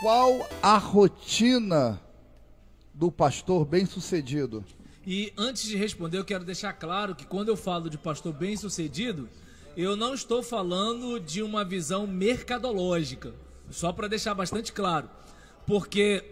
Qual a rotina do pastor bem-sucedido? E antes de responder, eu quero deixar claro que quando eu falo de pastor bem-sucedido, eu não estou falando de uma visão mercadológica, só para deixar bastante claro. Porque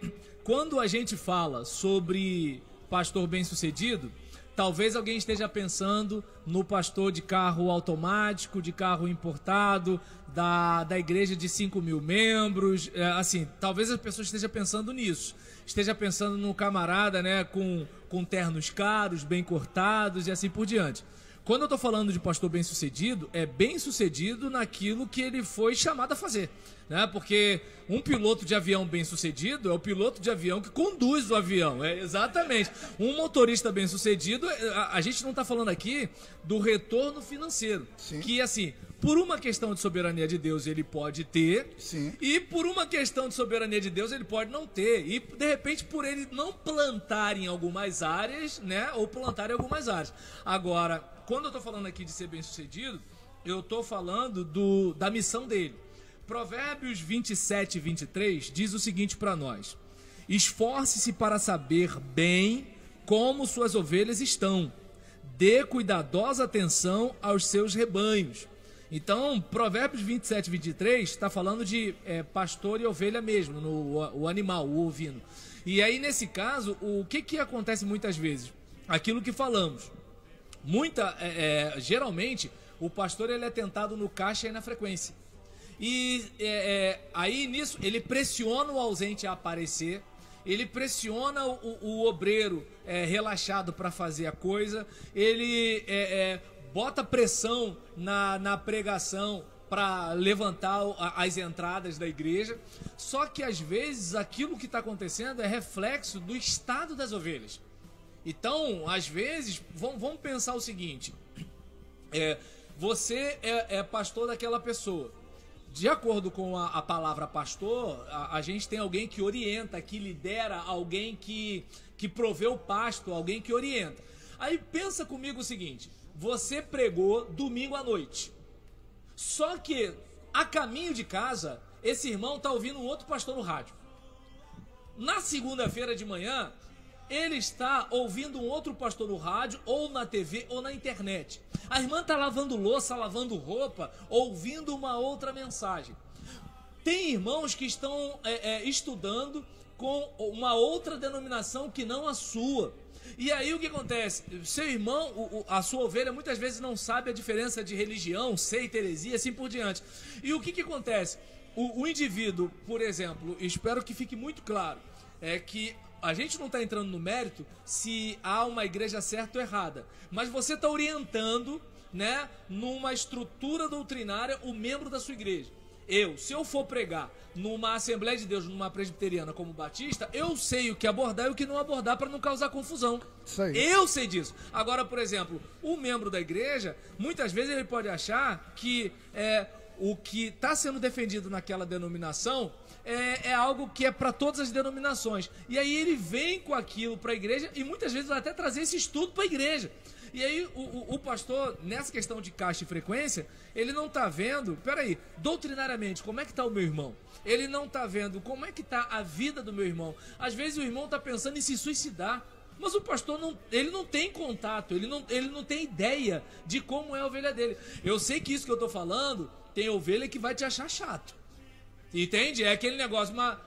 quando a gente fala sobre pastor bem-sucedido, talvez alguém esteja pensando no pastor de carro automático, de carro importado, da igreja de 5.000 membros, assim, talvez a pessoa esteja pensando nisso, esteja pensando num camarada, né, com ternos caros, bem cortados e assim por diante. Quando eu estou falando de pastor bem-sucedido, é bem-sucedido naquilo que ele foi chamado a fazer, né? Porque um piloto de avião bem-sucedido é o piloto de avião que conduz o avião, exatamente. Um motorista bem-sucedido, a gente não está falando aqui do retorno financeiro, sim, que assim, por uma questão de soberania de Deus ele pode ter, sim, e por uma questão de soberania de Deus ele pode não ter, e de repente por ele não plantar em algumas áreas, né, ou plantar em algumas áreas. Agora, quando eu estou falando aqui de ser bem-sucedido, eu estou falando da missão dele. Provérbios 27 e 23 diz o seguinte para nós: esforce-se para saber bem como suas ovelhas estão, dê cuidadosa atenção aos seus rebanhos. Então, Provérbios 27 e 23 está falando de pastor e ovelha mesmo, o animal, o ovino. E aí, nesse caso, o que acontece muitas vezes? Aquilo que falamos. Geralmente, o pastor ele é tentado no caixa e na frequência. E aí, nisso, ele pressiona o ausente a aparecer, ele pressiona o obreiro relaxado para fazer a coisa, ele bota pressão na pregação para levantar as entradas da igreja. Só que às vezes aquilo que está acontecendo é reflexo do estado das ovelhas. Então, às vezes, vamos pensar o seguinte: você é pastor daquela pessoa. De acordo com a palavra pastor, a gente tem alguém que orienta, que lidera, alguém que provê o pasto, alguém que orienta. Aí pensa comigo o seguinte: você pregou domingo à noite. Só que, a caminho de casa, esse irmão está ouvindo um outro pastor no rádio. Na segunda-feira de manhã, ele está ouvindo um outro pastor no rádio, ou na TV, ou na internet. A irmã está lavando louça, lavando roupa, ouvindo uma outra mensagem. Tem irmãos que estão estudando com uma outra denominação que não a sua. E aí o que acontece? Seu irmão, a sua ovelha, muitas vezes não sabe a diferença de religião, seita, heresia, assim por diante. E o que acontece? O indivíduo, por exemplo, espero que fique muito claro, é que a gente não está entrando no mérito se há uma igreja certa ou errada, mas você está orientando, né, numa estrutura doutrinária o membro da sua igreja. Se eu for pregar numa Assembleia de Deus, numa presbiteriana como batista, eu sei o que abordar e o que não abordar para não causar confusão. Isso aí. Eu sei disso. Agora, por exemplo, o membro da igreja, muitas vezes ele pode achar que o que está sendo defendido naquela denominação é algo que é para todas as denominações. E aí ele vem com aquilo para a igreja e muitas vezes vai até trazer esse estudo para a igreja. E aí o pastor, nessa questão de caixa e frequência, ele não está vendo, peraí, doutrinariamente, como é que está o meu irmão? Ele não está vendo como é que está a vida do meu irmão. Às vezes o irmão está pensando em se suicidar, mas o pastor ele não tem contato, ele não tem ideia de como é a ovelha dele. Eu sei que isso que eu estou falando, tem ovelha que vai te achar chato. Entende? É aquele negócio, mas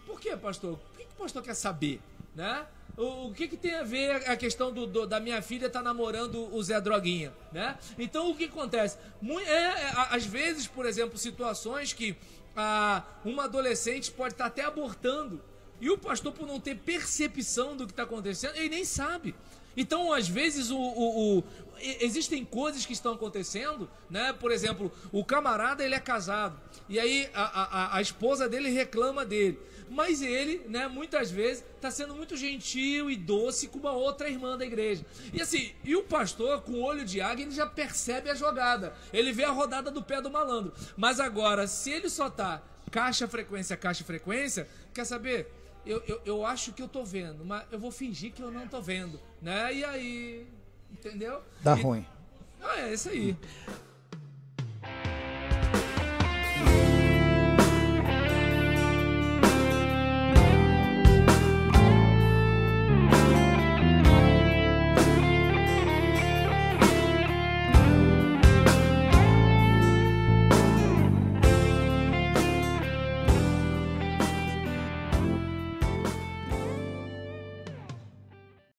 por que, pastor? Por que o pastor quer saber? Né? O que tem a ver a questão da minha filha estar namorando o Zé Droguinha? Né? Então o que acontece? Às vezes, por exemplo, situações que uma adolescente pode estar até abortando e o pastor, por não ter percepção do que está acontecendo, ele nem sabe. Então, às vezes, existem coisas que estão acontecendo, né? Por exemplo, o camarada, ele é casado, e aí a esposa dele reclama dele, mas ele, né, muitas vezes, está sendo muito gentil e doce com uma outra irmã da igreja. E assim, o pastor, com olho de águia, ele já percebe a jogada, ele vê a rodada do pé do malandro. Mas agora, se ele só tá caixa, frequência, quer saber? Eu acho que eu tô vendo, mas eu vou fingir que eu não tô vendo, né? E aí, entendeu? Dá ruim. É isso aí.